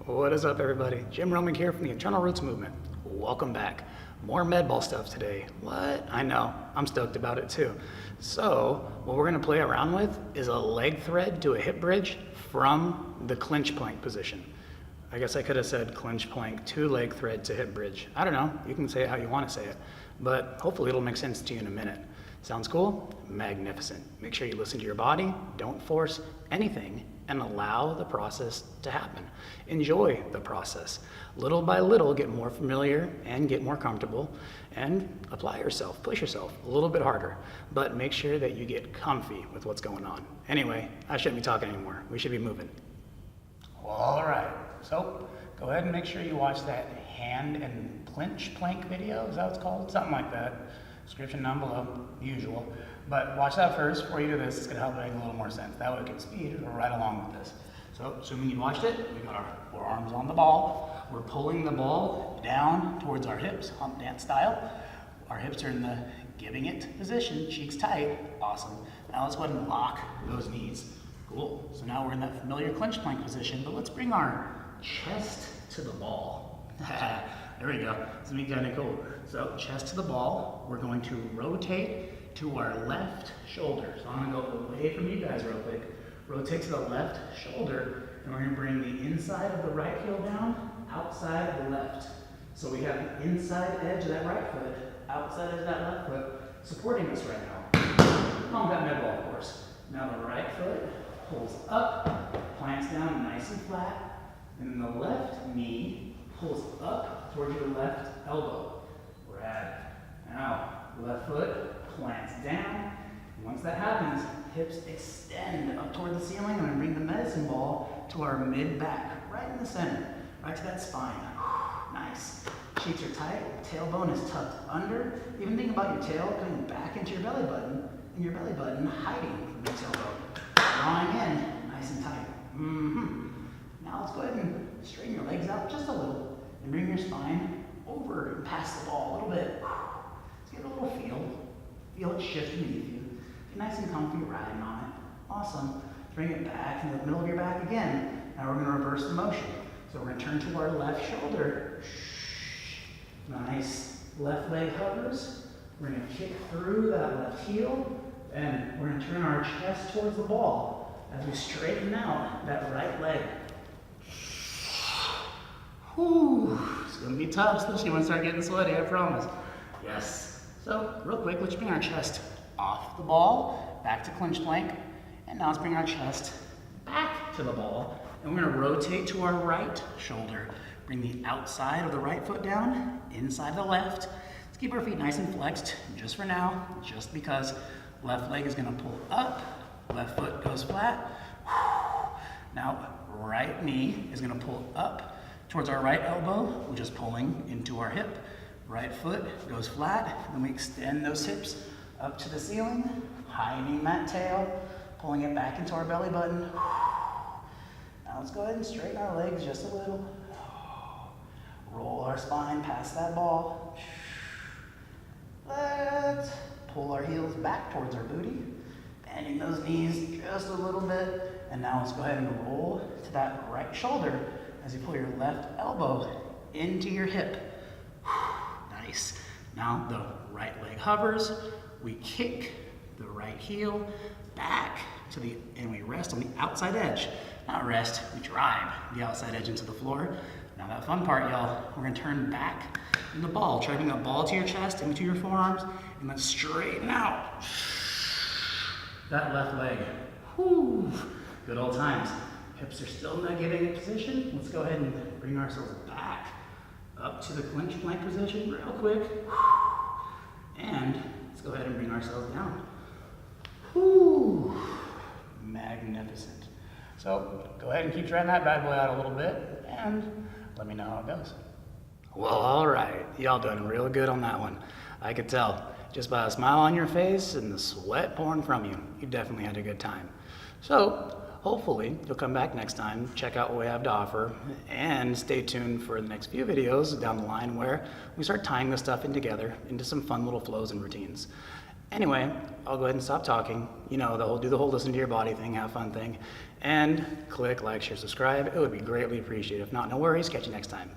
What is up, everybody? Jim Romick here from the Internal Roots Movement. Welcome back. More med ball stuff today. What? I know. I'm stoked about it too. So, what we're going to play around with is a leg thread to a hip bridge from the clinch plank position. I guess I could have said clinch plank to leg thread to hip bridge. I don't know. You can say it how you want to say it. But hopefully it'll make sense to you in a minute. Sounds cool? Magnificent. Make sure you listen to your body. Don't force anything and allow the process to happen. Enjoy the process. Little by little, get more familiar and get more comfortable and apply yourself, push yourself a little bit harder, but make sure that you get comfy with what's going on. Anyway, I shouldn't be talking anymore. We should be moving. Well, all right. So go ahead and make sure you watch that hand and clinch plank video. Is that what it's called? Something like that. Description down below, usual. But watch that first before you do this. It's going to help make a little more sense. That way we can speed right along with this. So, assuming you watched it, we got our forearms on the ball. We're pulling the ball down towards our hips, hump dance style. Our hips are in the giving it position, cheeks tight. Awesome. Now let's go ahead and lock those knees. Cool. So now we're in that familiar clinch plank position, but let's bring our chest to the ball. There we go. This will be kind of cool. So chest to the ball. We're going to rotate to our left shoulder. So I'm going to go away from you guys real quick. Rotate to the left shoulder, and we're going to bring the inside of the right heel down, outside of the left. So we have the inside edge of that right foot, outside edge of that left foot, supporting us right now. Along that med ball, of course. Now the right foot pulls up, plants down nice and flat, and then the left knee pulls up towards your left elbow. Rad. Now, left foot plants down. Once that happens, hips extend up toward the ceiling. I'm going to bring the medicine ball to our mid-back, right in the center, right to that spine. Nice. Cheeks are tight, tailbone is tucked under. Even think about your tail coming back into your belly button, and your belly button hiding from your tailbone. Drawing in, nice and tight. Now let's go ahead and straighten your legs out just a little, and bring your spine over and past the ball a little bit. Let's get a little feel. Feel it shift beneath you. Get nice and comfy riding on it. Awesome. Bring it back into the middle of your back again. Now we're going to reverse the motion. So we're going to turn to our left shoulder. Nice. Left leg hovers. We're going to kick through that left heel. And we're going to turn our chest towards the ball as we straighten out that right leg. Whew. It's going to be tough, especially when I start getting sweaty, I promise. Yes. So, real quick, let's bring our chest off the ball, back to clinch plank. And now let's bring our chest back to the ball. And we're going to rotate to our right shoulder. Bring the outside of the right foot down, inside the left. Let's keep our feet nice and flexed, just for now, just because left leg is going to pull up, left foot goes flat. Now, right knee is going to pull up towards our right elbow, which is pulling into our hip. Right foot goes flat, then we extend those hips up to the ceiling, hiding that tail, pulling it back into our belly button. Now let's go ahead and straighten our legs just a little. Roll our spine past that ball. Let's pull our heels back towards our booty, bending those knees just a little bit. And now let's go ahead and roll to that right shoulder as you pull your left elbow into your hip. Nice. Now the right leg hovers. We kick the right heel back to and we rest on the outside edge. Not rest, we drive the outside edge into the floor. Now that fun part, y'all, we're gonna turn back in the ball. Try to bring that ball to your chest, into your forearms, and then straighten out that left leg. Whew. Good old times. Hips are still in that giving it position. Let's go ahead and bring ourselves back up to the clinch plank position real quick. And let's go ahead and bring ourselves down. Whew. Magnificent. So go ahead and keep trying that bad boy out a little bit and let me know how it goes. Well, all right. Y'all doing real good on that one. I could tell just by a smile on your face and the sweat pouring from you. You definitely had a good time. So hopefully you'll come back next time, check out what we have to offer, and stay tuned for the next few videos down the line where we start tying this stuff in together into some fun little flows and routines. Anyway, I'll go ahead and stop talking. You know, do the whole listen to your body thing, have fun thing. And click like, share, subscribe. It would be greatly appreciated. If not, no worries. Catch you next time.